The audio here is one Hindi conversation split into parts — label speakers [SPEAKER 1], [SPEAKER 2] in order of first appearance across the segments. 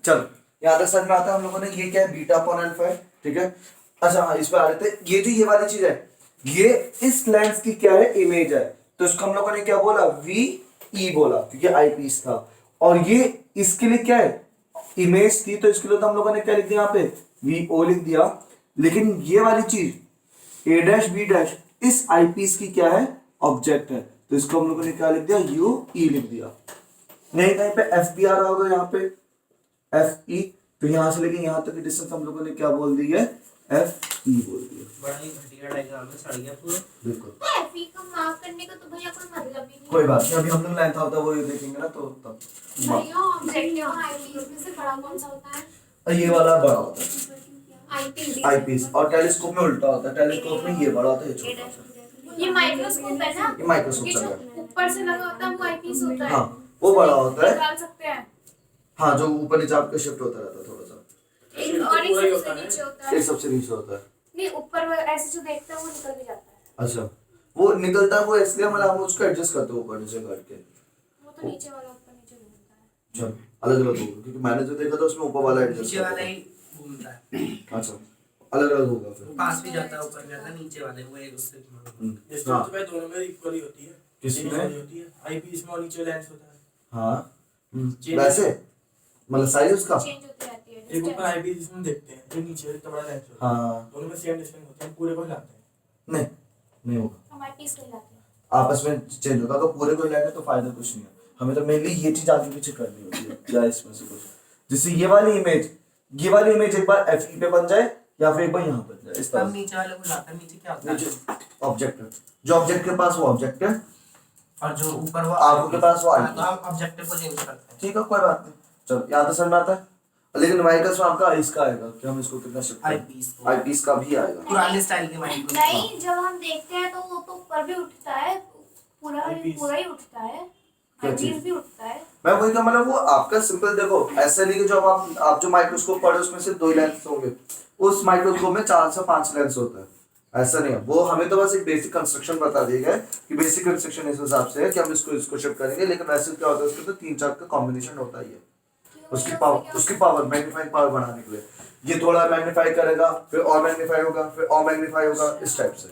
[SPEAKER 1] चलो यहाँ तक समझ में आता है हम लोगों ने, ये क्या है बीटा अपॉन अल्फा है, ठीक है। अच्छा हाँ, इस पे आ रहे थे, ये जो ये वाली चीज है ये इस लेंस की क्या है इमेज है, तो इसको हम लोगों ने क्या बोला वी ई बोला क्योंकि आई पीस था, और ये इसके लिए क्या है इमेज थी, तो इसके लिए तो हम लोगों ने क्या लिख दिया यहाँ पे वी ओ लिख दिया। लेकिन ये वाली चीज ए डैश बी डैश इस आई पीस की क्या है ऑब्जेक्ट है, तो इसको हम लोगों ने क्या लिख दिया यू ई लिख दिया। नहीं कहीं पे एफ बी आ रहा होगा यहाँ पे एफ ई, तो यहां से लेके यहां तक की डिस्टेंस हम लोगों ने क्या बोल दी है एफ ई बोल दिया।
[SPEAKER 2] बड़ा ही घटिया डायग्राम है, सड़ गया पूरा।
[SPEAKER 1] बिल्कुल
[SPEAKER 3] एफ ई को मार्क करने का तो भैया कोई मतलब ही नहीं।
[SPEAKER 1] कोई बात नहीं, अभी हम लोग लेंथ होता है वो ये देखेंगे ना, तो तब
[SPEAKER 3] भैया ऑब्जेक्टिव आईपीस में से बड़ा कौन सा होता है?
[SPEAKER 1] ये वाला बड़ा होता है
[SPEAKER 3] आईपीस।
[SPEAKER 1] आईपीस, और टेलीस्कोप में उल्टा होता है, टेलीस्कोप में ये बड़ा होता है ये छोटा होता है।
[SPEAKER 3] ये माइक्रोस्कोप है ना?
[SPEAKER 1] ये माइक्रोस्कोप
[SPEAKER 3] ये
[SPEAKER 1] चल
[SPEAKER 3] जो
[SPEAKER 1] रहा है।
[SPEAKER 3] ऊपर से लगा होता है वो आईपीस होता है।
[SPEAKER 1] हाँ वो बड़ा होता है,
[SPEAKER 3] निकाल सकते हैं।
[SPEAKER 1] हाँ जो ऊपर नीचे आपका शिफ्ट होता रहता है थोड़ा सा,
[SPEAKER 3] एक और एक सबसे नीचे होता
[SPEAKER 1] एक
[SPEAKER 3] है।
[SPEAKER 1] सबसे नीचे होता है।
[SPEAKER 3] नहीं ऊपर वो ऐसे जो देखता है वो निकल भी जाता है।
[SPEAKER 1] अच्छा वो निकलता है वो इसलिए मतलब हम उसको एडजस्ट करते हैं ऊपर नीचे करके।
[SPEAKER 3] वो तो नीचे वाला ऊपर नीचे घूमता है।
[SPEAKER 1] चल अलग अलग होगा क्योंकि मैंने जो देखा था उसमें ऊपर वाला एडजस्ट
[SPEAKER 2] नीचे वाला ही घूमता है।
[SPEAKER 1] अच्छा अलग अलग होगा फिर।
[SPEAKER 2] वो पास भी जाता है, ऊपर भी जाता है, नीचे वाले वो एक उससे
[SPEAKER 1] हाँ
[SPEAKER 4] तो दोनों में इक्वली होती है।
[SPEAKER 1] किसमें
[SPEAKER 4] होती है आईपीस में और नीचे लेंस होता है।
[SPEAKER 1] हाँ
[SPEAKER 4] Change
[SPEAKER 1] वैसे मतलब साइज उसका
[SPEAKER 3] चेंज होती रहती है।
[SPEAKER 4] एक ऊपर आईपीस में देखते हैं, एक नीचे इतना बड़ा लेंस होता है।
[SPEAKER 1] हाँ
[SPEAKER 4] दोनों में सेम डिस्टेंस होते हैं, पूरे को हिलाते हैं।
[SPEAKER 1] नहीं नहीं होगा,
[SPEAKER 3] हम आईपीस कहलाते हैं।
[SPEAKER 1] आपस में चेंज होगा, तो पूरे को लेंगे तो फायदा कुछ नहीं है, हमें तो मेनली ये चीज आगे पीछे करनी होती है या इसमें से कुछ, जिससे ये वाली इमेज एक बार एफ ई पे बन जाए या फिर एक बार यहाँ बन जाए इस
[SPEAKER 2] तब
[SPEAKER 1] तरह।
[SPEAKER 2] नीचे वाले को लाता है, नीचे क्या होता है
[SPEAKER 1] नीचे ऑब्जेक्ट है, जो ऑब्जेक्ट के पास वो ऑब्जेक्ट है,
[SPEAKER 2] और जो ऊपर वो
[SPEAKER 1] आपको के पास वो
[SPEAKER 2] हाँ,
[SPEAKER 1] आईपीस।
[SPEAKER 2] तो हम ऑब्जेक्टिव को चेंज करते हैं।
[SPEAKER 1] ठीक है कोई बात नहीं, चलो यहाँ तो समझ में आता है। लेकिन न्यूमेरिकल्स में आपका इसका आएगा कि हम इसको कितना शिफ्ट करें,
[SPEAKER 2] आईपीस को
[SPEAKER 1] आईपीस का भी आएगा।
[SPEAKER 2] पुराने स्टाइल के माइक्रोस्कोप।
[SPEAKER 3] नहीं जब हम देखते हैं तो वो तो ऊपर भी उठता है, पूरा
[SPEAKER 4] Eyepiece।
[SPEAKER 3] पूरा ही उठता है।
[SPEAKER 1] क्या चीज?
[SPEAKER 3] आईपीस भी उठता है।
[SPEAKER 1] मैं वही का मतलब वो आपका सिंपल देखो ऐसा नहीं कि जो आप जो माइक्रोस्कोप पढ़े उसमें से 2 लेंस होंगे, उस माइक्रोस्कोप में 4 से 5 लेंस होता है, ऐसा नहीं है। वो हमें तो बस एक बेसिक कंस्ट्रक्शन बता दिया गया है कि बेसिक कंस्ट्रक्शन इस हिसाब से है कि हम इसको शिफ्ट करेंगे, लेकिन वैसे क्या होता है उसके तो 3-4 का कॉम्बिनेशन होता ही है उसकी पावर मैग्नीफाइंग पावर बढ़ाने के लिए। ये थोड़ा मैग्नीफाई करेगा फिर और मैग्नीफाई होगा फिर और मैग्नीफाई होगा, इस टाइप से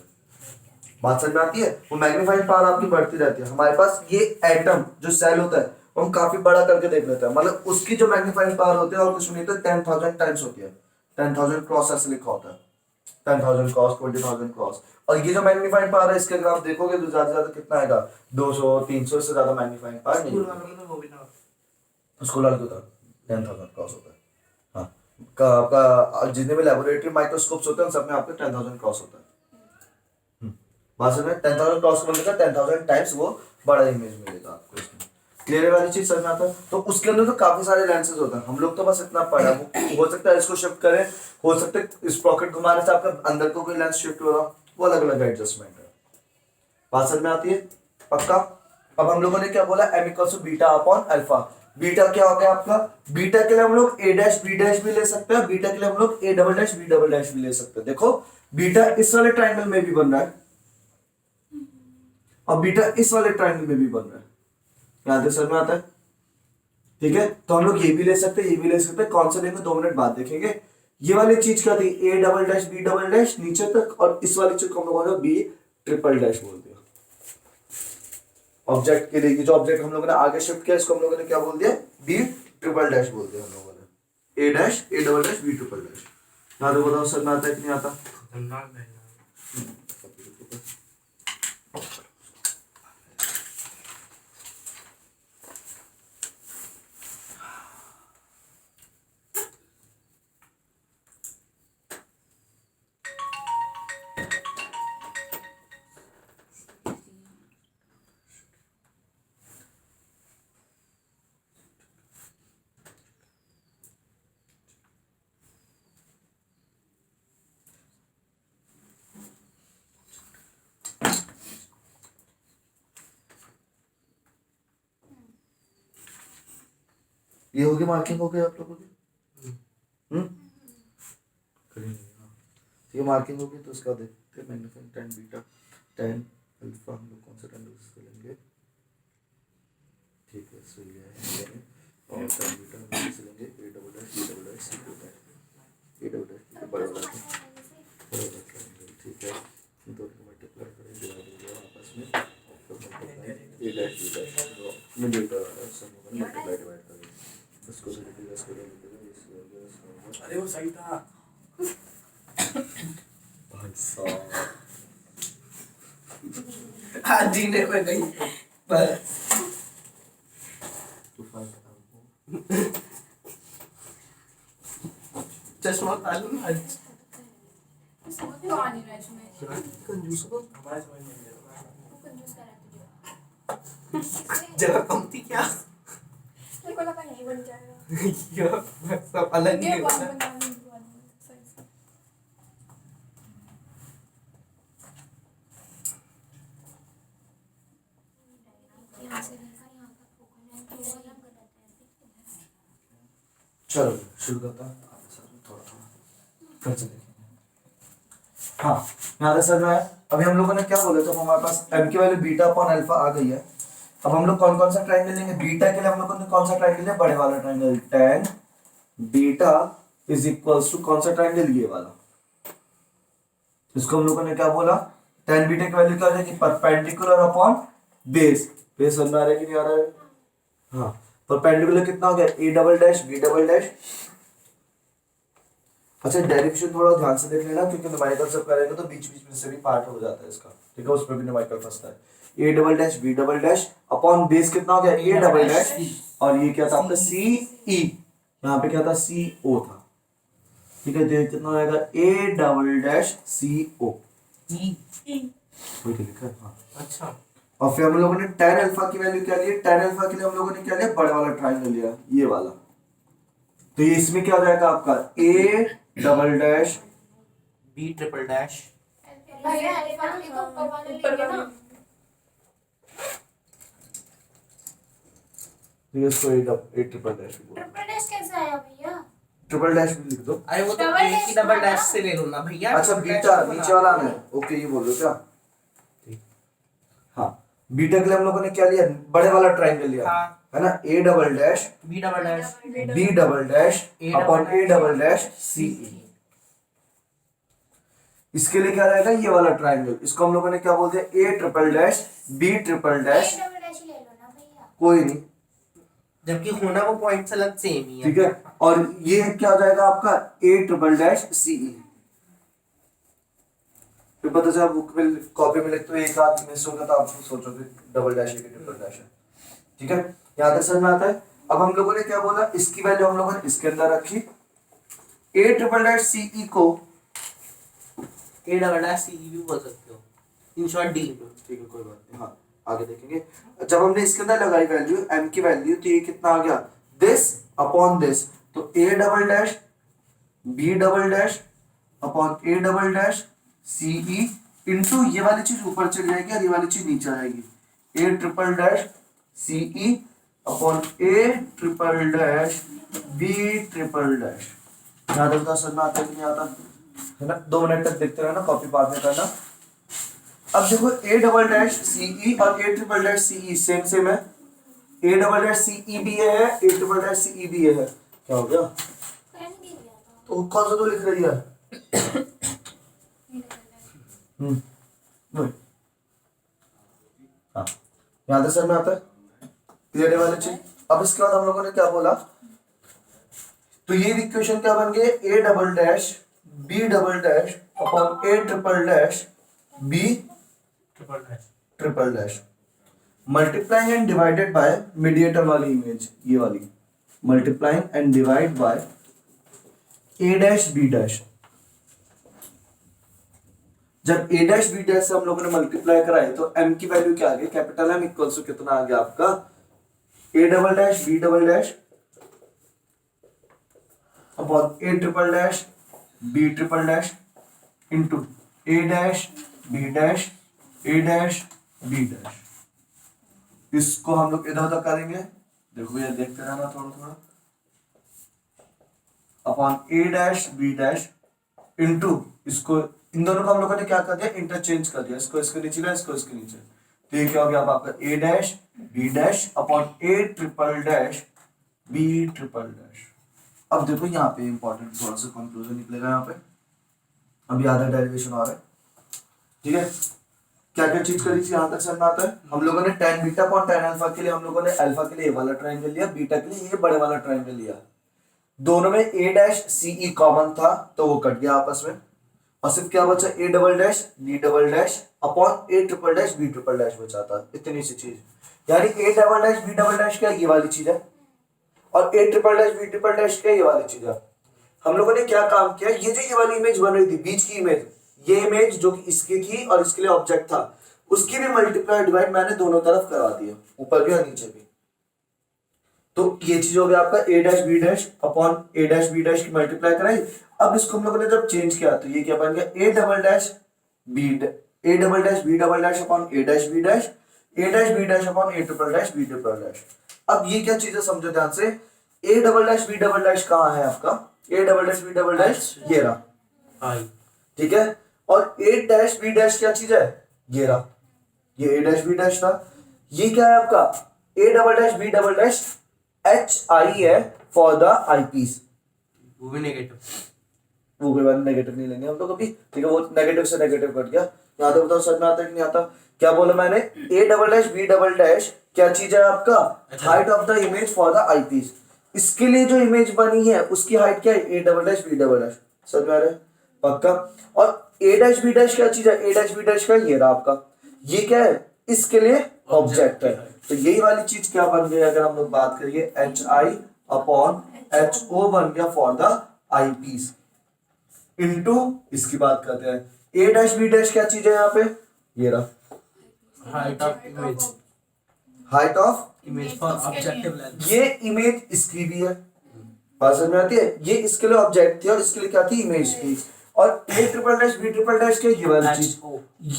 [SPEAKER 1] बात समझ में आती है। वो मैग्नीफाइंग पावर आपकी बढ़ती रहती है। हमारे पास ये एटम जो सेल होता है वो हम काफी बड़ा करके देख लेते हैं, मतलब उसकी जो मैग्नीफाइंग पावर होती है और कुछ नहीं तो 10,000 टाइम्स होती है। 10,000 क्रॉस ऐसे लिखा होता है, 10,000 क्रॉस 20,000 क्रॉस। और ये जो मैग्नीफाइंग पावर है इसके अगर आप देखोगे तो ज्यादा से ज्यादा कितना आएगा 200-300 से ज्यादा मैग्नीफाइंग पावर नहीं
[SPEAKER 2] स्कूल
[SPEAKER 1] होगा।
[SPEAKER 2] वालों में तो वो भी ना
[SPEAKER 1] स्कूल वाले को 10,000 क्रॉस होता है। हाँ आपका जितने भी लेबोरेटरी माइक्रोस्कोप्स होते हैं उन सब में आपका 10,000 क्रॉस होता है। बात समझ में 10,000 क्रॉस कर लेगा 10,000 टाइम्स वो बड़ा इमेज मिलेगा आपको इसमें। क्लियर वाली चीज समझ में आता है। तो उसके अंदर तो काफी सारे लेंसेज होते हैं, हम लोग तो बस इतना पढ़ा हो सकता है इसको शिफ्ट करें, हो सकता है इस पॉकेट घुमाने से आपका अंदर को कोई लेंस शिफ्ट हो रहा, वो अलग अलग एडजस्टमेंट है। बात समझ में आती है पक्का। अब हम लोगों ने क्या बोला m = beta upon alpha. Beta क्या हो गया आपका, बीटा के लिए हम लोग a डैश b डैश भी ले सकते हैं, बीटा के लिए हम लोग a double dash b double dash भी ले सकते हैं। देखो बीटा इस वाले ट्रायंगल में भी बन रहा है और बीटा इस वाले ट्रायंगल में भी बन रहा है, यहाँ तक समझ में आता है। ठीक है तो हम लोग ये भी ले सकते हैं ये भी ले सकते हैं, कौन सा लेंगे 2 मिनट बाद देखेंगे। ये वाली चीज क्या थी a double dash b double dash नीचे तक, और इस वाली चीज को हम लोगों ने b ट्रिपल डैश बोल दिया। ऑब्जेक्ट के लिए जो ऑब्जेक्ट हम लोगों ने आगे शिफ्ट किया इसको हम लोगों ने क्या बोल दिया b ट्रिपल डैश बोल दिया हम लोगों ने, a dash a double dash b triple dash. यहाँ तो बताओ समझ में आता है कि नहीं आता।
[SPEAKER 2] खतरनाक डायग्राम।
[SPEAKER 1] ये होगी मार्किंग हो गई आप लोगों की। ये मार्किंग होगी तो उसका देखते हैं मैग्नीफाइंग 10 बीटा 10 अल्फा हम लोग कौन सा 10 उससे लेंगे। ठीक है सही है और 10 बीटा हम से लेंगे a डबल डैश मीडिएटर वाला सब मल्टीप्लाई डिवाइड करेंगे इसको भी लिखेगा इसको भी लिखेगा इस
[SPEAKER 4] अरे वो सही था।
[SPEAKER 1] भाई साहब
[SPEAKER 2] आज जीने में गई बस।
[SPEAKER 1] तू फाइल
[SPEAKER 2] चश्मा कालू आज
[SPEAKER 3] समझ तो आ नहीं रहा है इसमें।
[SPEAKER 2] कंजूस को
[SPEAKER 4] हमारे समझ में नहीं आ रहा।
[SPEAKER 3] वो कंजूस कर रहा है तुझे।
[SPEAKER 2] जगह कम थी क्या?
[SPEAKER 3] मेरे को लगा नहीं बन जाएगा।
[SPEAKER 2] क्या सब अलग ही
[SPEAKER 3] ये
[SPEAKER 2] है
[SPEAKER 3] बात
[SPEAKER 2] ना।
[SPEAKER 3] बना नहीं हुआ सही से। यहाँ से लेकर यहाँ तक फोकस है तो अलग कर देते हैं।
[SPEAKER 1] चलो शुरू करता हूँ आगे सर थोड़ा थोड़ा फिर से देखेंगे। हाँ यहाँ पे सर में है अभी हम लोगों ने क्या बोला था हमारे पास m की वैल्यू बीटा अपॉन अल्फा आ गई है। अब हम लोग कौन कौन सा ट्रायंगल लेंगे बीटा के लिए हम लोगों ने कौन सा ट्रायंगल लिया बड़े वाला triangle tan beta is equals to कौन सा ट्रायंगल ये वाला। इसको हम लोगों ने क्या बोला tan बीटा की वैल्यू क्या हो जाएगी परपेंडिकुलर अपॉन बेस। बेस समझ में आ रहा है कि नहीं आ रहा है। हाँ परपेंडिकुलर कितना हो गया a double dash b double dash. अच्छा डेरिवेशन थोड़ा ध्यान से देख लेना क्योंकि न्यूमेरिकल सब करेंगे तो बीच बीच में से भी पार्ट हो जाता है इसका ठीक है उसमें भी न्यूमेरिकल फंसता है a double dash b double dash upon base कितना हो गया a डबल डैश और ये क्या था आपका c e यहाँ पे क्या था c o था ठीक है तो कितना हो जाएगा a double dash c o वही लिखा है हाँ।
[SPEAKER 2] अच्छा
[SPEAKER 1] और फिर हम लोगों ने tan अल्फा की वैल्यू क्या ली tan अल्फा के लिए हम लोगों ने क्या लिया बड़ा वाला ट्रायंगल लिया ये वाला तो ये इसमें क्या हो जाएगा आपका a double dash
[SPEAKER 2] B triple dash
[SPEAKER 3] भैया अल्फा के लिए तो ऊपर वाले लेंगे ना।
[SPEAKER 1] ये इसको a ट्रिपल डैश भी बोलो
[SPEAKER 3] ट्रिपल डैश कैसे आया भैया?
[SPEAKER 1] ट्रिपल डैश भी लिख दो।
[SPEAKER 2] अरे वो तो
[SPEAKER 3] डबल
[SPEAKER 2] एक
[SPEAKER 3] डैश
[SPEAKER 2] ही डबल
[SPEAKER 3] वाला?
[SPEAKER 2] डैश से ले लो ना भैया।
[SPEAKER 1] अच्छा
[SPEAKER 2] डबल
[SPEAKER 1] बीटा
[SPEAKER 2] डैश
[SPEAKER 1] नीचे वाला आना है ओके ये बोल रहे हो क्या हाँ बीटा के लिए हम लोगों ने क्या लिया बड़े वाला ट्रायंगल लिया
[SPEAKER 2] हाँ।
[SPEAKER 1] है ना a double dash
[SPEAKER 2] B double dash
[SPEAKER 1] b double dash
[SPEAKER 2] A
[SPEAKER 1] upon
[SPEAKER 2] double
[SPEAKER 1] a double dash c e इसके लिए क्या रहेगा ये वाला ट्रायंगल इसको हम लोगों ने क्या बोलते हैं a triple dash b triple dash
[SPEAKER 3] A double dash ही ले लो ना भैया।
[SPEAKER 1] कोई नहीं
[SPEAKER 2] जबकि होना वो पॉइंट्स अलग सेम ही है।
[SPEAKER 1] ठीक है और ये क्या हो जाएगा आपका a triple dash c e फिर पता चला बुक में कॉपी में लिखते हो एक हाथ मिस होगा तो आप सोचोगे डबल डैश है कि ट्रिपल डैश है ठीक है यहाँ तक समझ में आता है। अब हम लोगों ने क्या बोला इसकी वैल्यू हम लोगों ने इसके अंदर रखी a triple dash c e को
[SPEAKER 2] ए डबल डैश सी भी बोल सकते हो इन शॉर्ट डी।
[SPEAKER 1] ठीक है कोई बात नहीं हाँ आगे देखेंगे। जब हमने इसके अंदर लगाई वैल्यू m की वैल्यू तो ये कितना आ गया दिस अपॉन दिस तो a double dash b double dash upon a double dash c e into ये वाली चीज ऊपर चली जाएगी और ये वाली चीज नीचे आएगी a triple dash c e upon a triple dash b triple dash. यहाँ तक समझ में आता है कि नहीं आता है ना 2 मिनट तक देखते रहना कॉपी बाद में करना। अब देखो a double dash C E और a triple dash C E same same है a double dash C E भी ये है a triple dash C E भी ये है क्या हो गया
[SPEAKER 3] पेन भी लिया था।
[SPEAKER 1] तो कौन सा तो लिख रही है वही हाँ यहाँ तक समझ में आता है क्लियर है वाली चीज। अब इसके बाद हम लोगों ने क्या बोला तो ये इक्वेशन क्या बन गए a double dash b double dash upon a triple dash b
[SPEAKER 4] triple dash
[SPEAKER 1] triple dash multiplying and divided by mediator वाली इमेज ये वाली multiplying and divide by a dash b dash. जब a डैश b डैश से हम लोगों ने मल्टीप्लाई कराई तो m की वैल्यू क्या आ गई कैपिटल M इक्वल्स टू कितना आ गया आपका a double dash b double dash upon a triple dash b triple dash into a dash b dash a dash b dash. इसको हम लोग इधर उधर करेंगे देखो भैया देखते रहना थोड़ा थोड़ा upon a dash b dash into इसको इन दोनों को हम लोगों ने क्या कर दिया इंटरचेंज कर दिया इसको इसके नीचे इसको इसके नीचे तो ये क्या हो गया अब आपका a dash b dash upon a triple dash b triple dash. अब देखो यहाँ पे इंपॉर्टेंट थोड़ा सा कंक्लूजन निकलेगा यहाँ पे अभी आधा डेरिवेशन आ रहा है ठीक है। क्या क्या चीज करी थी यहाँ तक समझ में आता है? हम लोगों ने tan beta upon tan alpha के लिए हम लोगों ने अल्फा के लिए ये वाला ट्रायंगल लिया, बीटा के लिए ये बड़े वाला ट्रायंगल लिया। दोनों में a dash C E common था तो वो कट गया आपस में, और सिर्फ क्या बचा a double dash b double dash upon a triple dash b triple dash बचा था, इतनी सी चीज। यानी a double dash b double dash क्या ये वाली चीज है, और a triple dash b triple dash क्या ये वाली चीज है। हम लोगों ने क्या काम किया, ये जो ये वाली इमेज बन रही थी बीच की इमेज, ये इमेज जो कि इसकी थी और इसके लिए ऑब्जेक्ट था, उसकी भी मल्टीप्लाई डिवाइड मैंने दोनों तरफ करवा दिया, ऊपर भी और नीचे भी। तो ये चीज हो गया आपका a dash b dash upon a dash b dash की मल्टीप्लाई कराई। अब इसको हम लोगों ने जब चेंज किया तो ये क्या बन गया a double dash b double dash upon a dash b dash upon a triple dash b triple dash. अब ये क्या चीज है समझो ध्यान से, a double dash b double dash कहाँ है आपका, a double dash b double dash ये रहा, ठीक है। और a डैश b डैश क्या चीज है, ये रहा, ये a डैश b डैश था। ये क्या है आपका a double dash b double dash HI है फॉर द आईपीस,
[SPEAKER 2] वो भी नेगेटिव,
[SPEAKER 1] वो कोई बात नेगेटिव नहीं लेंगे हम लोग अभी, ठीक है। वो नेगेटिव से नेगेटिव कट गया। यहाँ तक बताओ समझ में आता है कि नहीं आता? क्या बोला मैंने, a double dash b double dash क्या चीज है आपका, height of the image for the eyepiece. इसके लिए जो इमेज बनी है उसकी हाइट क्या है, a double dash b double dash, समझ में आ रहा है पक्का। और a डैश b डैश क्या चीज है, a डैश b डैश का ये रहा आपका, ये क्या है इसके लिए ऑब्जेक्ट है। तो यही वाली चीज क्या बन गई अगर हम लोग बात करिए, HI अपॉन HO बन गया फॉर द आईपीस इनटू इसकी बात करते हैं a डैश b डैश क्या चीज है यहाँ पे, ये रहा
[SPEAKER 2] height of image,
[SPEAKER 1] height of
[SPEAKER 2] image for objective length.
[SPEAKER 1] ये इमेज इसकी भी है, बात समझ में आती है, ये इसके लिए ऑब्जेक्ट थी और इसके लिए क्या थी, इमेज थी। और a triple dash b triple dash क्या ये वाली चीज,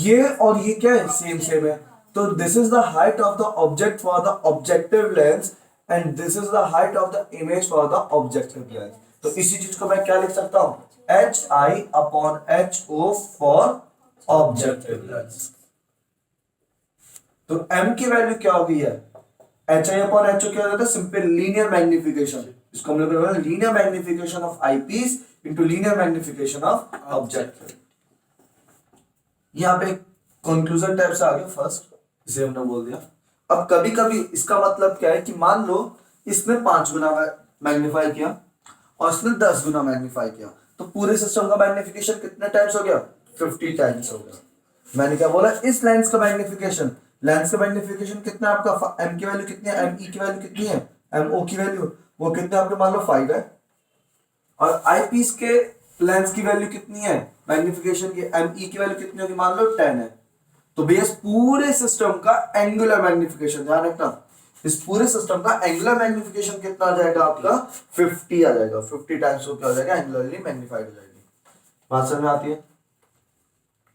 [SPEAKER 1] ये और ये क्या है सेम है। तो this is the height of the object for the objective lens and this is the height of the image for the objective lens. तो इसी चीज को मैं क्या लिख सकता हूँ, HI upon HO for objective lens. तो m की वैल्यू क्या हो गई है, HI अपॉन HO क्या हो जाता है, सिंपल लीनियर मैग्निफिकेशन। इसको हम लोग बोलते हैं linear magnification of eyepiece into linear magnification of object. यहाँ पे कंक्लूजन टाइप से आ गया फर्स्ट, इसे हमने बोल दिया। अब कभी कभी इसका मतलब क्या है कि मान लो इसने 5 गुना मैग्नीफाई किया और इसने 10 गुना मैग्नीफाई किया, तो पूरे सिस्टम का मैग्निफिकेशन कितने टाइम्स हो गया, 50 टाइम्स हो गया। मैंने क्या बोला, इस लेंस का मैग्निफिकेशन, लेंस का मैग्निफिकेशन कितना है आपका, m की वैल्यू कितनी है, ME की वैल्यू कितनी है, MO की वैल्यू वो कितने आपके मान लो 5 है, और आईपीस के लेंस की वैल्यू कितनी है मैग्निफिकेशन की, ME की वैल्यू कितनी होगी, मान लो 10 है। तो भैया इस पूरे सिस्टम का एंगुलर मैग्निफिकेशन ध्यान रखना, इस पूरे सिस्टम का एंगुलर मैग्निफिकेशन कितना आ जाएगा आपका, 50 आ जाएगा, 50 टाइम्स हो क्या हो जाएगा, एंगुलरली मैग्नीफाइड हो जाएगी। बात समझ में आती है,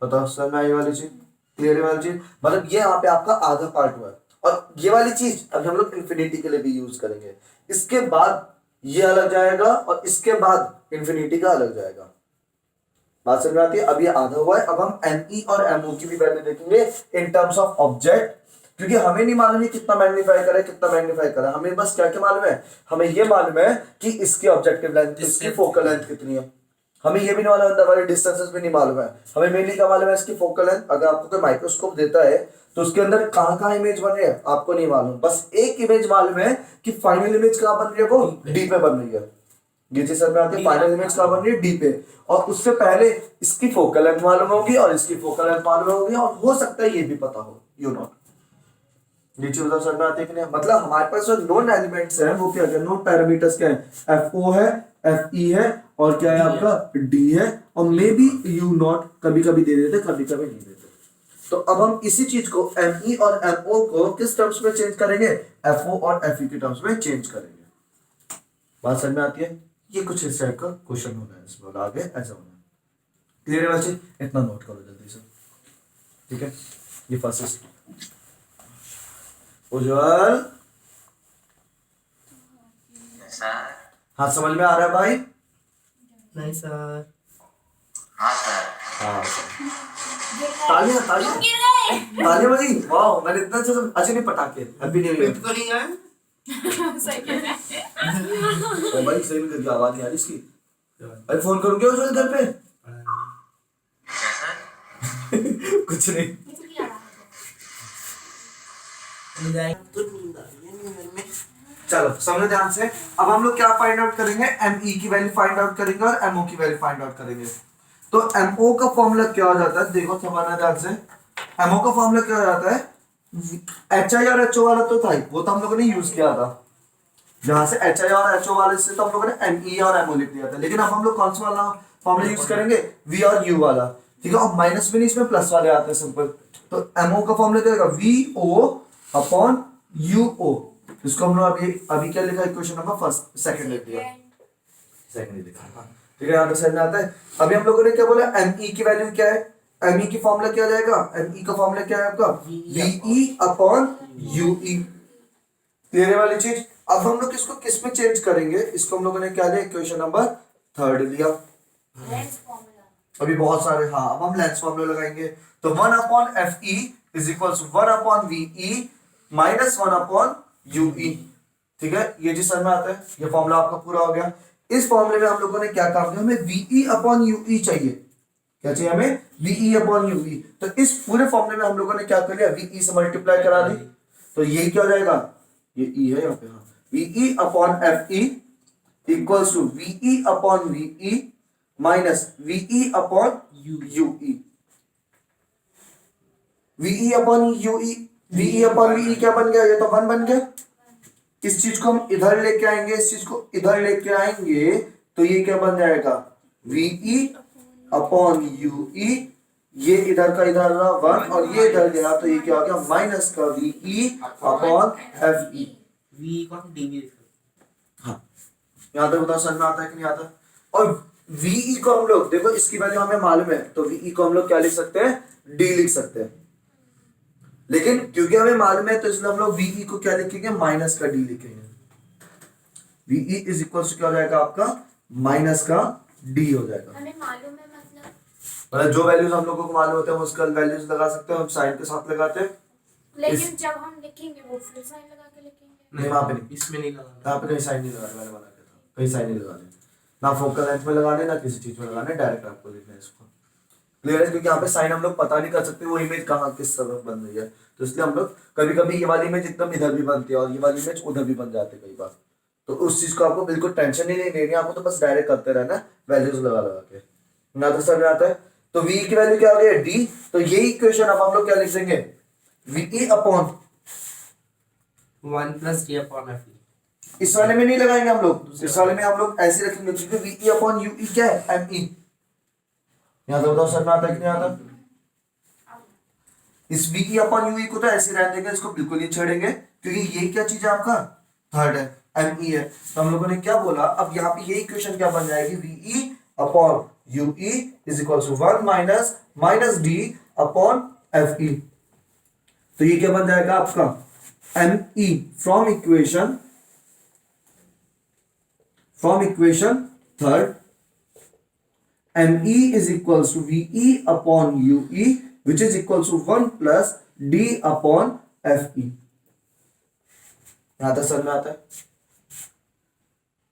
[SPEAKER 1] बताओ समझ में आई वाली चीज, क्लियर वाली चीज, मतलब ये यहाँ पे आपका आधा पार्ट हुआ है। और ये वाली चीज अभी हम लोग इंफिनिटी के लिए भी यूज करेंगे, इसके बाद ये अलग जाएगा और इसके बाद इंफिनिटी का अलग जाएगा। बात समझ में आती है, अब ये आधा हुआ है, अब हम ME और MO की भी वैल्यू देखेंगे इन टर्म्स ऑफ ऑब्जेक्ट, क्योंकि हमें नहीं मालूम है कितना मैग्नीफाई करे कितना मैग्नीफाई करे, हमें बस क्या क्या मालूम है, हमें ये मालूम है कि इसकी ऑब्जेक्टिव लेंथ, इसकी फोकल लेंथ कितनी है, हमें ये भी नहीं मालूम है, हमारे डिस्टेंसेस भी नहीं मालूम है, हमें मेनली क्या मालूम है, इसकी फोकल लेंथ। अगर आपको कोई माइक्रोस्कोप देता है तो उसके अंदर कहाँ कहाँ इमेज बन रही है आपको नहीं मालूम, बस एक इमेज मालूम है कि फाइनल इमेज कहाँ बन रही है, वो डी पे बन रही है। ये चीज समझ में आती है, फाइनल इमेज कहाँ बन रही है, डी पे, और उससे पहले इसकी फोकल लेंथ मालूम होगी और इसकी फोकल लेंथ मालूम होगी, और हो सकता है ये भी पता हो, यू नॉट। ये चीज समझ में आती है कि नहीं, मतलब हमारे पास जो नोन एलिमेंट्स हैं वो क्या है, नोन पैरामीटर्स क्या है, FO है, FE है और क्या है आपका D है, और मे बी यू नॉट कभी कभी दे देते कभी कभी नहीं देते। तो अब हम इसी चीज को ME और MO को किस टर्म्स में चेंज करेंगे, FO और FE के टर्म्स में चेंज करेंगे। बात समझ में आती है, ये कुछ इस टाइप का क्वेश्चन होना है, इसमें आगे ऐसा होना है, क्लियर है बच्चे, इतना नोट करो जल्दी से, ठीक है। ये फर्स्ट उज्जवल, हाँ समझ में आ रहा है भाई,
[SPEAKER 2] नहीं सर,
[SPEAKER 1] हाँ तालियां तालियां तालियां बजी, वाह मैंने इतना अच्छे नहीं पटाखे, हैप्पी न्यू ईयर।
[SPEAKER 2] तो नहीं है
[SPEAKER 1] ओ भाई सही में करके आवाज नहीं आ रही इसकी, भाई फोन करूं क्या उज्जवल घर पे, कुछ नहीं।
[SPEAKER 2] नींद आई तो नींद आ रही है नींद में।
[SPEAKER 1] चलो समझो ध्यान से। अब हम लोग क्या फाइंड आउट करेंगे, ME की वैल्यू फाइंड आउट करेंगे और MO की वैल्यू फाइंड आउट करेंगे। तो MO का फॉर्मूला क्या हो जाता है, देखो समझना ध्यान से। MO का फॉर्मूला क्या हो जाता है, HI और HO वाला तो था ही, वो तो हम लोगों ने यूज किया था। जहां से HI और HO वाले से तो हम लोगों ने ME और MO लिख दिया था, लेकिन अब हम लोग कौन सा वाला फॉर्मूला यूज करेंगे, V और U वाला। ठीक है, और माइनस भी नहीं, इसमें प्लस वाले आते हैं सिंपल। तो MO का फॉर्मूला क्या होगा, VO अपॉन UO। इसको हम लोग अभी क्या लिखा, इक्वेशन नंबर फर्स्ट सेकंड लिख दिया, सेकंड ही लिखा। हाँ ठीक है, यहाँ पे समझ में आता है। अभी हम लोगों ने क्या बोला, ME की वैल्यू क्या है, ME की फॉर्मूला क्या हो जाएगा, ME का फॉर्मूला क्या है आपका, VE अपॉन UE। क्लियर है वाली चीज। अब हम लोग इसको किस में चेंज करेंगे, इसको हम लोगों ने क्या लिया, इक्वेशन नंबर थर्ड लिया।
[SPEAKER 3] लेंस फॉर्मूला
[SPEAKER 1] अभी बहुत सारे, हाँ अब हम लेंस फॉर्मूला लगाएंगे। तो 1 upon FE is equal to 1 upon VE minus 1 upon UE। ठीक है, ये जी समझ में आता है, ये फॉर्मूला आपका पूरा हो गया। इस फॉर्मूले में हम लोगों ने क्या काम किया, हमें VE अपॉन UE चाहिए। क्या चाहिए हमें, VE अपॉन UE। तो इस पूरे फॉर्मूले में हम लोगों ने क्या कर लिया, VE से मल्टीप्लाई करा दी। तो यही क्या हो जाएगा, ये E है यहाँ पे, हाँ VE upon FE equals to VE upon VE minus VE upon UE। VE upon UE, VE upon VE क्या बन गया, ये तो 1 बन गया। इस चीज को हम इधर लेके आएंगे, इस चीज को इधर लेके आएंगे, तो ये क्या बन जाएगा, VE अपॉन UE। ये इधर का इधर रहा 1 और ये इधर गया, तो ये क्या हो गया, माइनस का VE अपॉन FE।
[SPEAKER 2] V को हम dV लिख सकते
[SPEAKER 1] हाँ यहाँ तक बताओ समझ में आता है कि नहीं आता। और VE को हम लोग देखो, इसकी वैल्यू हमें मालूम है, तो VE को हम लोग क्या लिख सकते हैं, D लिख सकते हैं। लेकिन क्योंकि हमें मालूम है, तो इसलिए हम लोग VE को क्या लिखेंगे, माइनस का D लिखेंगे। VE इज इक्वल टू क्या हो जाएगा आपका, माइनस का D हो जाएगा।
[SPEAKER 3] हमें मालूम है
[SPEAKER 1] मतलब जो वैल्यूज हम लोगों को मालूम होते हैं, हम उसका वैल्यूज लगा सकते हैं, हम साइन के साथ लगाते हैं।
[SPEAKER 3] लेकिन जब हम लिखेंगे वो फिर साइन लगा के लिखेंगे।
[SPEAKER 1] नहीं वहां पे नहीं,
[SPEAKER 2] इसमें नहीं लगाना।
[SPEAKER 1] यहाँ पे कहीं साइन नहीं लगाने, मैंने मना किया था, कहीं साइन नहीं लगाने, ना फोकल लेंथ में लगाने, ना किसी चीज में लगाने, डायरेक्ट आपको लिखना है इसको। क्लियर है, क्योंकि यहाँ पे साइन हम लोग पता नहीं कर सकते वो इमेज कहाँ किस तरफ बन रही है। तो इसलिए हम लोग कभी कभी ये वाली इमेज एकदम इधर भी बनती है और ये वाली इमेज उधर भी बन जाती है कई बार। तो उस चीज को आपको बिल्कुल टेंशन ही नहीं लेनी, आपको तो बस डायरेक्ट करते रहना वैल्यूज लगा लगा के, ना तो समझ में आता है। तो V की वैल्यू क्या हो गई, D। तो यही इक्वेशन अब हम लोग क्या लिख देंगे, VE upon
[SPEAKER 2] 1 plus D upon FE।
[SPEAKER 1] इस वाले में नहीं लगाएंगे हम लोग, इस वाले में हम लोग ऐसे रखेंगे, क्योंकि VE अपॉन UE क्या है, ME। यहाँ तो बताओ समझ में आता है कि नहीं आता। इस VE अपॉन UE को तो ऐसे रहने देंगे, इसको बिल्कुल नहीं छेड़ेंगे, क्योंकि ये क्या चीज है आपका, थर्ड है, ME है। तो हम लोगों ने क्या बोला, अब यहाँ पे ये इक्वेशन क्या बन जाएगी, VE upon UE is equal to 1 minus minus D upon FE। तो ये क्या बन जाएगा आपका, ME from equation third, ME is equals to VE upon UE which is equals to 1 plus D upon FE। यहां तक समझ में आता है,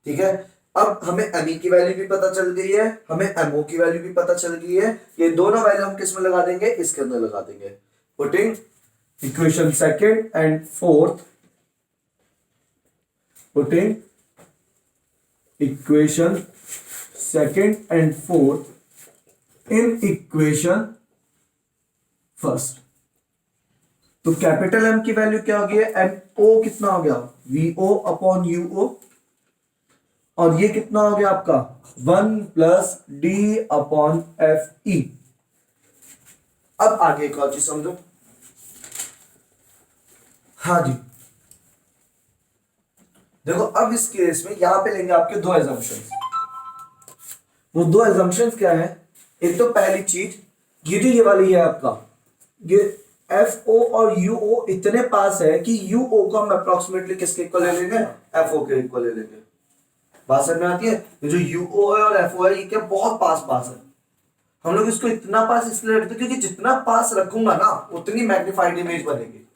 [SPEAKER 1] ठीक है। अब हमें ME की वैल्यू भी पता चल गई है, हमें MO की वैल्यू भी पता चल गई है। ये दोनों वैल्यू हम किस में लगा देंगे, इसके अंदर लगा देंगे। Putting equation second and fourth, putting equation second and fourth in equation first। तो कैपिटल M की वैल्यू क्या हो गई है, MO कितना हो गया, VO अपॉन UO, और ये कितना हो गया आपका 1 प्लस D अपॉन FE। अब आगे एक और चीज समझो, हाँ जी देखो, अब इस केस में यहां पे लेंगे आपके दो एजम्पशंस। वो दो एजम्पशंस क्या है, एक तो पहली चीज ये जो ये वाली है आपका, ये FO और UO इतने पास है कि UO को हम अप्रोक्सीमेटली किसके इक्वल ले लेंगे, FO के इक्वल ले लेंगे। बात समझ में आती है, ये जो UO है और FO है ये क्या बहुत पास पास है। हम लोग इसको इतना पास इसलिए रखते हैं क्योंकि जितना पास रखूंगा ना उतनी मैग्नीफाइड इमेज बनेगी।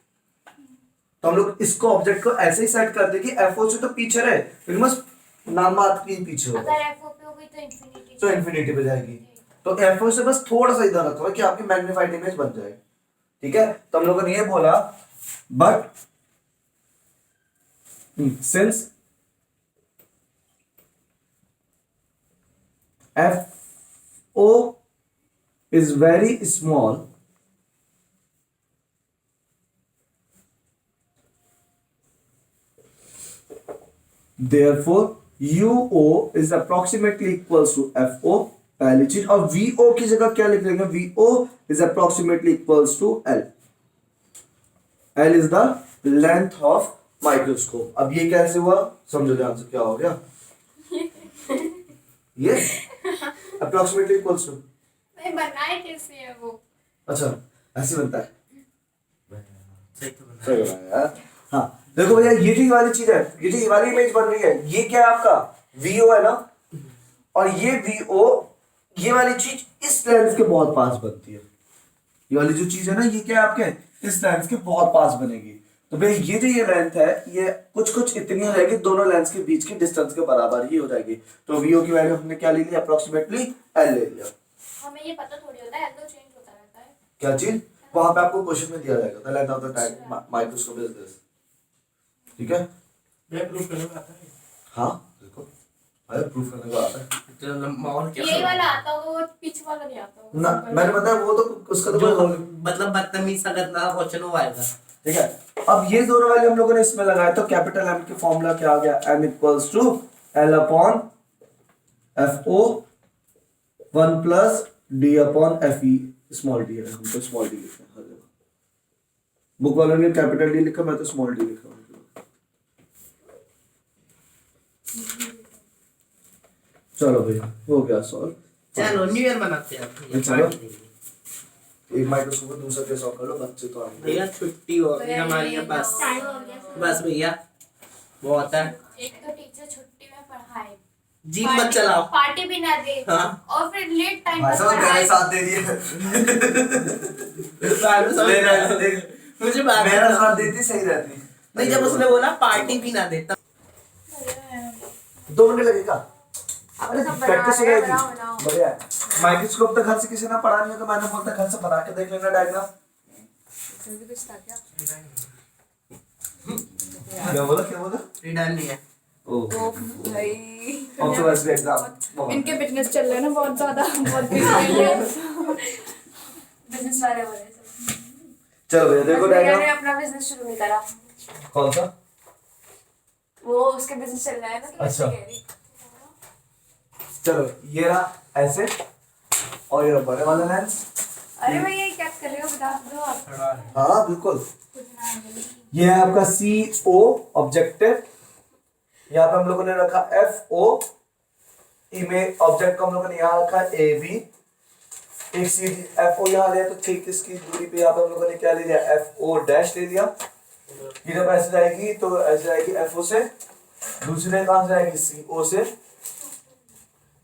[SPEAKER 1] तो हम लोग इसको ऑब्जेक्ट को ऐसे ही सेट करते कि FO से तो पीछे रहे, लेकिन बस नाम मात्र ही पीछे होगा,
[SPEAKER 3] अगर FO पे हो गई
[SPEAKER 1] तो इन्फिनिटी पे जाएगी। तो FO से बस थोड़ा सा इधर रखो कि आपकी मैग्नीफाइड इमेज बन जाए, ठीक है। तो हम लोगों ने ये बोला, but since FO is very small, therefore UO is approximately equals to FO, पहली चीज। और VO की जगह क्या लिख लेंगे? VO is approximately equals to L. L is the length of microscope. अब ये कैसे हुआ समझो ध्यान से, क्या हो गया? ये approximately equals to,
[SPEAKER 3] नहीं बनाए कैसे है वो?
[SPEAKER 1] अच्छा ऐसे बनता है,
[SPEAKER 2] सही तो बना
[SPEAKER 1] सही बनाया यार। हाँ देखो भैया, ये जो वाली चीज है, ये जो वाली इमेज बन रही है, ये क्या है आपका? VO है ना, और ये VO, ये वाली चीज इस लेंस के बहुत पास बनती है। ये वाली जो चीज है ना, ये क्या है आपके? इस लेंस के बहुत पास बनेगी। तो भैया ये जो ये लेंथ है, ये कुछ कुछ इतनी हो जाएगी, दोनों लेंस के बीच की डिस्टेंस के बराबर ही हो जाएगी। तो VO की वैल्यू हमने क्या ले ली? अप्रोक्सीमेटली L ले लिया।
[SPEAKER 3] हमें ये पता थोड़ी होता है, तो चेंज होता रहता है।
[SPEAKER 1] क्या चीज? वहां पे आपको क्वेश्चन में दिया जाएगा, the length of the type microscope is this. ठीक है,
[SPEAKER 4] मैं प्रूफ करने में आता है।
[SPEAKER 1] हाँ देखो, अरे प्रूफ करने को आता है
[SPEAKER 2] इतना लंबा और क्या
[SPEAKER 3] ये वाला आता होगा, वो पीछे वाला नहीं आता होगा।
[SPEAKER 1] ना, मैंने बताया वो तो उसका तो
[SPEAKER 2] जो
[SPEAKER 1] कोई रोल।
[SPEAKER 2] मतलब बदतमीज सा करना क्वेश्चन वो आएगा।
[SPEAKER 1] ठीक है, अब ये दोनों वैल्यू हम लोगों ने इसमें लगाया, तो कैपिटल M की फॉर्मूला क्या आ गया? M equals to L upon FO 1 plus D upon FE, small d है, हम तो स्मॉल d लिखते हैं हर जगह। बुक वालों ने कैपिटल D लिखा, मैं तो स्मॉल d लिखा हूँ। चलो भैया हो गया सॉल्व।
[SPEAKER 2] चलो न्यू ईयर मनाते हैं
[SPEAKER 1] ये चलो। एक माइक्रोस्कोप को दूसरा के सॉल्व कर लो, बच्चे तो आएंगे।
[SPEAKER 2] भैया छुट्टी हो गई हमारी अब बस।
[SPEAKER 3] टाइम हो गया सर।
[SPEAKER 2] बस भैया बहुत है।
[SPEAKER 3] एक तो टीचर छुट्टी में पढ़ाए,
[SPEAKER 2] जीप मत चलाओ।
[SPEAKER 3] पार्टी भी ना दे,
[SPEAKER 2] हाँ।
[SPEAKER 3] और फिर लेट टाइम
[SPEAKER 1] भाई
[SPEAKER 3] तक
[SPEAKER 1] साहब मेरे
[SPEAKER 3] पढ़ाए।
[SPEAKER 1] साथ दे दिए।
[SPEAKER 2] मुझे बात
[SPEAKER 1] मेरा साथ देती सही रहती।
[SPEAKER 2] नहीं, जब उसने बोला पार्टी भी ना देता।
[SPEAKER 1] 2 मिनट लगेगा। अरे
[SPEAKER 3] सब बना
[SPEAKER 1] प्रैक्टिस हो
[SPEAKER 3] रहे हैं,
[SPEAKER 1] जाएगी।
[SPEAKER 3] बनाओ, बनाओ।
[SPEAKER 1] बढ़िया है। माइक्रोस्कोप तो घर से किसी ने पढ़ा नहीं है, तो मैंने बोलता घर से बना के देख लेना डायग्राम। क्या बोला?
[SPEAKER 2] रिडल नहीं है।
[SPEAKER 1] ओ
[SPEAKER 5] भाई
[SPEAKER 1] ऑब्जर्वेशन एग्जाम
[SPEAKER 5] इनके बिजनेस चल रहे हैं ना बहुत ज्यादा, बहुत बिजी है।
[SPEAKER 3] बिजनेस वाले बोले सब।
[SPEAKER 1] चलो भैया देखो
[SPEAKER 3] भैया ने
[SPEAKER 1] डायग्राम।
[SPEAKER 3] अपना बिजनेस शुरू नहीं करा,
[SPEAKER 1] कौन सा?
[SPEAKER 3] वो उसके बिजनेस चल रहा है ना, तो
[SPEAKER 1] अच्छा।
[SPEAKER 3] इसलिए कह रही।
[SPEAKER 1] चलो ये रहा ऐसे, और ये रहा बड़े वाला लेंस।
[SPEAKER 3] अरे भैया ये क्या कर रहे हो, बता दो आप।
[SPEAKER 4] खड़ा है।
[SPEAKER 1] हाँ बिल्कुल, ये है आपका CO ऑब्जेक्टिव। यहाँ पे हम लोगों ने रखा FO इमेज ऑब्जेक्ट को हम लोगों ने यहाँ रखा AB। एक सीधी FO यहाँ लिया, तो ठीक इसकी दूरी पे यहाँ पे हम लोगों ने क्या ले लिया? FO डैश ले लिया। ये जब ऐसे जाएगी तो ऐसे जाएगी FO से, दूसरे कहाँ से जाएगी? CO से।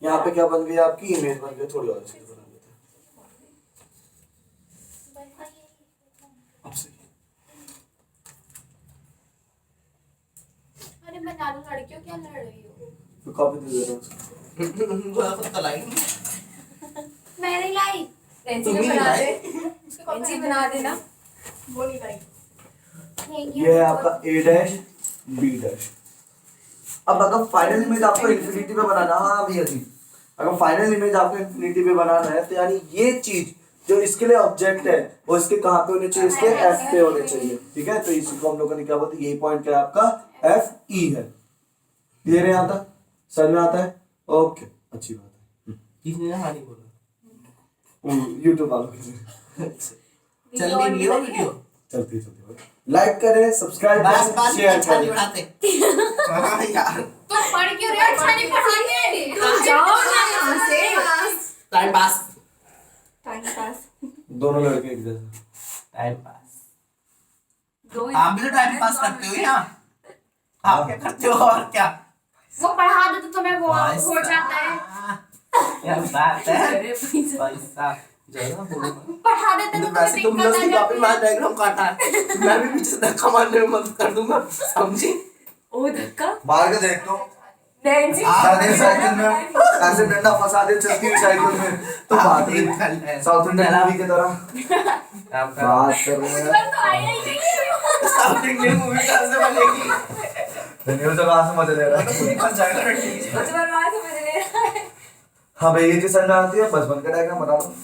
[SPEAKER 1] यहाँ पे क्या बन गई? आपकी इमेज बन गई। थोड़ी और अच्छी बना लेते हैं। अब सही है।
[SPEAKER 3] अरे बना लो, लड़कियों क्या लड़ रही हो?
[SPEAKER 1] तो कॉपी दे दे रहा हूँ।
[SPEAKER 2] वो खुद तो लाई।
[SPEAKER 3] मैं नहीं लाई,
[SPEAKER 5] रेंसी
[SPEAKER 2] तुम
[SPEAKER 5] ने
[SPEAKER 2] ही
[SPEAKER 5] बना
[SPEAKER 2] लाई।
[SPEAKER 5] दे, रेंसी बना देना।
[SPEAKER 3] वो नहीं लाई।
[SPEAKER 1] ये है आपका A डैश B डैश। अब अगर फाइनल इमेज आपको इन्फिनिटी पे बनाना, हाँ भैया जी, अगर फाइनल इमेज आपको इन्फिनिटी पे बनाना है, तो यानी ये चीज जो इसके लिए ऑब्जेक्ट है वो इसके कहाँ पे होने चाहिए? इसके F पे होने चाहिए। ठीक है, तो इसी को हम लोगों ने क्या बोलते हैं? यही पॉइंट क्या है आपका? FE है। क्लियर है यहाँ तक? समझ में आता है? ओके, अच्छी बात
[SPEAKER 2] किसने हानि बोला?
[SPEAKER 1] है। यूट्यूब वालों के लिए
[SPEAKER 2] चल नहीं लियो वीडियो।
[SPEAKER 1] चलती लाइक करें, सब्सक्राइब
[SPEAKER 2] बस
[SPEAKER 1] करें,
[SPEAKER 2] बस
[SPEAKER 1] शेयर
[SPEAKER 2] अच्छा नहीं
[SPEAKER 1] करें।
[SPEAKER 2] पढ़ाते। हाँ यार,
[SPEAKER 3] तुम पढ़ क्यों रहे हो? अच्छा नहीं पढ़ाते।
[SPEAKER 5] तुम जाओ ना यहाँ से।
[SPEAKER 2] Time pass.
[SPEAKER 5] टाइम पास
[SPEAKER 1] दोनों लड़के एक जैसे।
[SPEAKER 2] Time pass.
[SPEAKER 5] दो
[SPEAKER 2] आप भी तो टाइम पास करते हो यहाँ। आप क्या करते हो और क्या?
[SPEAKER 3] वो पढ़ा दे तो तुम्हें वो
[SPEAKER 2] भाई
[SPEAKER 3] हो जाता है।
[SPEAKER 2] साहब, क्या बात है
[SPEAKER 5] अरे please।
[SPEAKER 2] भाई साहब, जरा बोलो।
[SPEAKER 3] पढ़ा देते तो तुम्हें
[SPEAKER 2] वैसे तुमने
[SPEAKER 3] दिक्कत आ
[SPEAKER 2] उसकी कॉपी मार
[SPEAKER 3] जाती है।
[SPEAKER 2] डायग्राम काटा है, मैं भी पीछे से धक्का मारने में मदद कर दूंगा, समझी?
[SPEAKER 5] ओ धक्का
[SPEAKER 1] मार के देख तो
[SPEAKER 5] रेंसी
[SPEAKER 1] सादे साइकिल में ऐसे डंडा फंसा दे चलती हुई साइकिल में, तो बात नहीं। साउथ इंडियन मूवी की तरह बात कर रहे हैं।
[SPEAKER 3] तो आया ही नहीं।
[SPEAKER 2] साउथ इंडियन मूवी कहाँ से बनेगी?
[SPEAKER 1] धन्यवाद से कहाँ से मजा ले रहा है?
[SPEAKER 2] खुद ही फंस जाएगा ना ठीक है।
[SPEAKER 5] मुझे बर्बाद समझ ले रहा है।
[SPEAKER 1] हाँ भाई ये चीज समझ में आती है बस बंद कर डायग्राम बता दो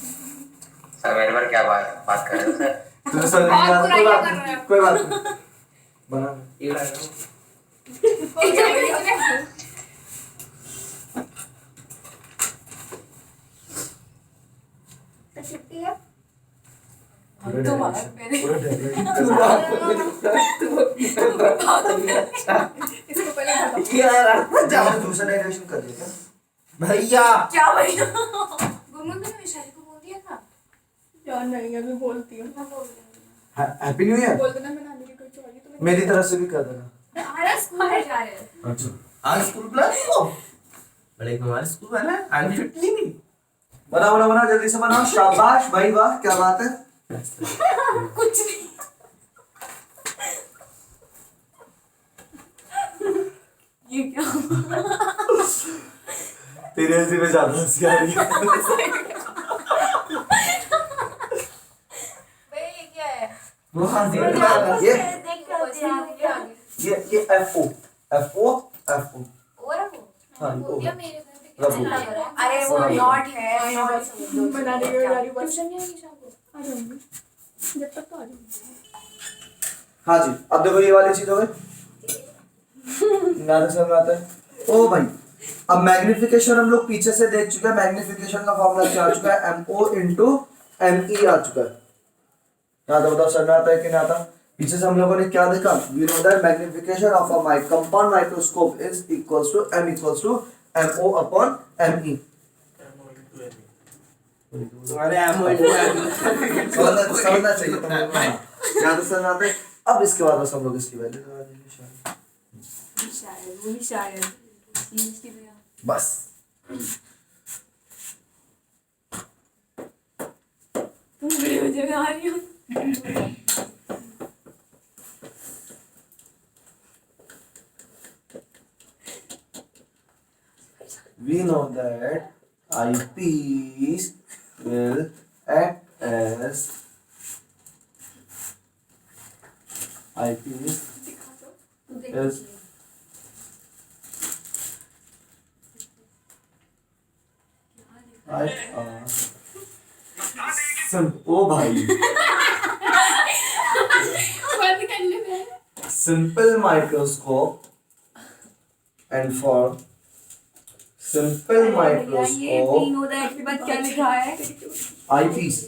[SPEAKER 6] सर मेरे पर क्या बात कर रहे हो सर?
[SPEAKER 1] तुझे समझ नहीं
[SPEAKER 5] और
[SPEAKER 1] आता
[SPEAKER 5] बुराइयां कर रहे हो।
[SPEAKER 1] कोई बात नहीं बना
[SPEAKER 2] ये डायग्राम
[SPEAKER 5] छुट्टी है।
[SPEAKER 1] पूरे
[SPEAKER 5] तुम
[SPEAKER 1] डायग्राम-
[SPEAKER 5] आ पहले।
[SPEAKER 1] पूरे डायग्राम-
[SPEAKER 5] इसको पहले बताओ।
[SPEAKER 2] यार
[SPEAKER 1] जाओ दूसरा डायरेक्शन कर दिया क्या
[SPEAKER 2] भैया
[SPEAKER 5] क्या भैया? गुरमुन ने वैशाली को बोल दिया था।
[SPEAKER 7] यार नहीं अभी बोलती हूँ।
[SPEAKER 5] मैं बोल रही
[SPEAKER 1] हैप्पी न्यू ईयर
[SPEAKER 7] बोल देना मैं नानी की कोई चोरी तो
[SPEAKER 1] मेरी तरफ से भी कर देना
[SPEAKER 5] हूँ। हमारा स्कूल में जा रहे हैं।
[SPEAKER 1] अच्छा
[SPEAKER 2] आज स्कूल प्लान को बड़े हमारे स्कूल वाला है आज छुट्टी नहीं
[SPEAKER 1] बना जल्दी से बनाओ शाबाश भाई वाह क्या बात है
[SPEAKER 5] कुछ नहीं। ये क्या?
[SPEAKER 1] तेरे हंसी में ज्यादा हंसी आ रही है
[SPEAKER 5] भाई ये क्या है?
[SPEAKER 2] वो हंसी में आ रहा है।
[SPEAKER 1] ये
[SPEAKER 5] देख के होती है आगे।
[SPEAKER 1] ये FO
[SPEAKER 5] और वो?
[SPEAKER 1] हाँ,
[SPEAKER 5] बोल
[SPEAKER 1] वो।
[SPEAKER 5] दिया मेरे घर पे
[SPEAKER 1] रबो।
[SPEAKER 5] कैसे लग रहा है? अरे वो नॉट है नॉट समझ लो।
[SPEAKER 7] बनाने की तैयारी बस
[SPEAKER 5] ट्यूशन नहीं होगी शाम को?
[SPEAKER 7] आ जाऊंगी जब तक तो आ जाऊंगी।
[SPEAKER 1] हाँ जी अब देखो ये वाली चीज हो गई नाटक समझ में आता है ओ भाई अब मैग्निफिकेशन हम लोग पीछे से देख चुके हैं मैग्निफिकेशन का फॉर्मूला क्या आ चुका है MO into ME आ चुका है यहाँ तो बताओ समझ में आता है कि नहीं आता पीछे से हम लोगों ने क्या देखा we know that magnification of a compound microscope is equals to M equals to MO upon ME
[SPEAKER 2] अरे
[SPEAKER 1] समझना चाहिए तुम लोगों को यहाँ तो समझ में आता है अब इसके बाद बस हम लोग इसकी वैल्यू लगा देंगे शायद
[SPEAKER 5] शायद वो भी शायद सीरियसली भैया
[SPEAKER 1] बस
[SPEAKER 5] तुम वीडियो जगह आ रही हो
[SPEAKER 1] we know that eyepiece will act as eyepiece
[SPEAKER 5] तू देख
[SPEAKER 1] is ओ भाई
[SPEAKER 5] बंद कर ले मैं
[SPEAKER 1] simple microscope and for simple
[SPEAKER 5] ये
[SPEAKER 1] microscope
[SPEAKER 5] वी नो दैट के बाद क्या लिखा है
[SPEAKER 1] eyepiece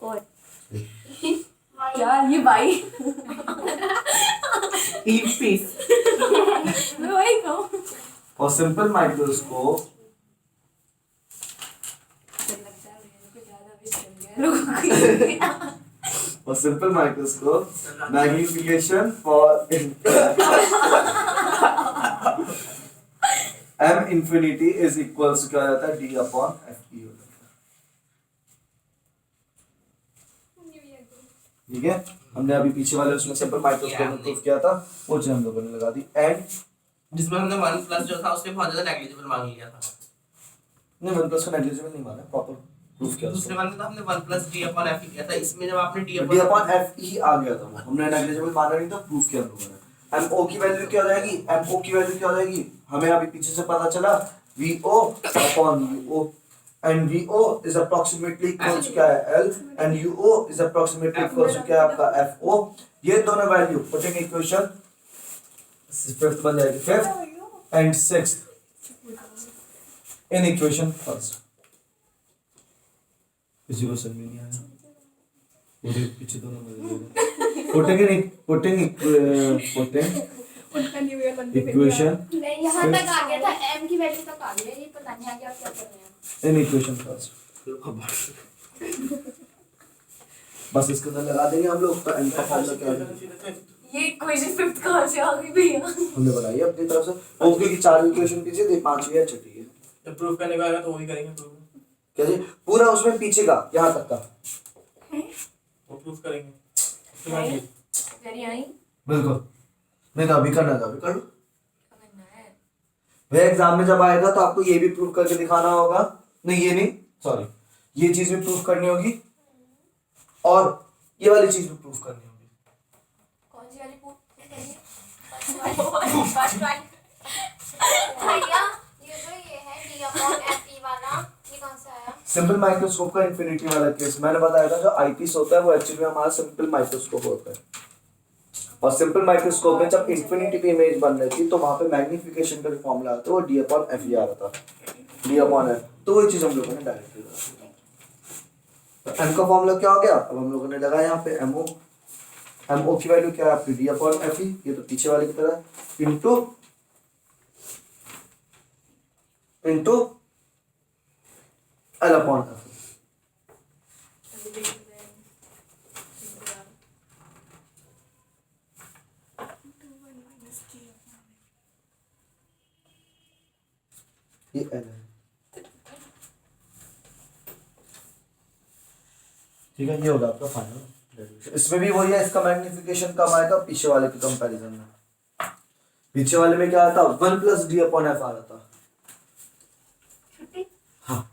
[SPEAKER 5] और क्या ये भाई
[SPEAKER 2] ईट पीस
[SPEAKER 5] मैं वही कहूँ
[SPEAKER 1] for simple microscope
[SPEAKER 5] लगता है मेरे को ज्यादा विश कर गया लोगों को
[SPEAKER 1] for simple microscope magnification for M infinity is equals to क्या हो जाता है D upon FE हो जाता है ठीक है हमने अभी पीछे वाले उसमें सिंपल माइक्रोस्कोप में प्रूफ किया था वो चीज हम लोगों ने लगा दी एंड
[SPEAKER 2] जिसमें हमने 1+ जो था उसके बहुत ज्यादा नेग्लिजिबल मांग लिया था
[SPEAKER 1] नहीं वन प्लस का नेग्लिजिबल नहीं माना प्रॉपर प्रूफ किया
[SPEAKER 2] दूसरे वाले में तो हमने 1+ D/F किया था इसमें जब आपने
[SPEAKER 1] D upon FE आ गया था वो हमने नेग्लिजिबल माना नहीं था प्रूफ किया हम लोगों ने MO की वैल्यू क्या हो जाएगी MO की वैल्यू क्या हो जाएगी हमें अभी पीछे से पता चला VO upon UO and VO is approximately equal to क्या है L and UO is approximately equal to क्या है आपका FO ये दोनों वैल्यू पुटिंग इक्वेशन फिफ्थ बन जाएगी fifth and sixth in equation first किसी को समझ नहीं आया पूरे पीछे दोनों में पुटिंग
[SPEAKER 7] उनका न्यू ईयर बनने पे
[SPEAKER 1] इक्वेशन
[SPEAKER 3] नहीं यहाँ तक आ गया था M की वैल्यू तक आ गया ये पता नहीं आगे आप क्या कर रहे हैं
[SPEAKER 1] इन इक्वेशन फर्स्ट बस इसके अंदर लगा देंगे हम लोग तो n का फॉर्मूला क्या है
[SPEAKER 5] ये इक्वेशन फिफ्थ कहाँ से आ गई भैया
[SPEAKER 1] हमने बनाई है अपनी तरफ से ओके की चार इक्वेशन पीछे थे पांचवी है छठी है
[SPEAKER 4] जब प्रूव करने को आएगा तो वो भी करेंगे प्रूव
[SPEAKER 1] कैसे पूरा उसमें पीछे का यहाँ तक का
[SPEAKER 4] वो प्रूफ करेंगे उसके बाद ये
[SPEAKER 5] वेरी आई
[SPEAKER 1] बिल्कुल नहीं तो अभी करना था अभी कर लो
[SPEAKER 5] करना है
[SPEAKER 1] वह एग्जाम में जब आएगा तो आपको ये भी प्रूफ करके दिखाना होगा नहीं ये नहीं सॉरी ये चीज भी प्रूफ करनी होगी और ये वाली चीज भी प्रूफ करनी होगी
[SPEAKER 5] कौन सी वाली पूछ
[SPEAKER 3] भैया ये जो ये है d अपॉन fe वाला ये कहाँ से आया?
[SPEAKER 1] सिंपल माइक्रोस्कोप का इन्फिनिटी वाला केस मैंने बताया था, जो आईपीस होता है वो एक्चुअली हमारा सिंपल माइक्रोस्कोप होता है। और सिंपल माइक्रोस्कोप में जब इन्फिनिटी की इमेज बन रही थी तो वहां पे मैग्निफिकेशन का जो फॉर्मूला आता है वो d अपॉन fe आ रहा था, d अपॉन f। तो वही चीज हम लोगों ने डायरेक्ट लगा दी। तो m का फॉर्मूला क्या हो गया, अब हम लोगों ने लगाया यहाँ पे mo की वैल्यू क्या है आपकी d अपॉन fe, ये तो पीछे वाले की तरह इनटू l अपॉन f। ये l है, ठीक है। ये होगा आपका फाइनल डेरिवेशन। इसमें भी वही है, इसका मैग्निफिकेशन कम आएगा पीछे वाले के कंपैरिजन में। पीछे वाले में क्या आता 1 + d अपॉन f आ रहा था। हाँ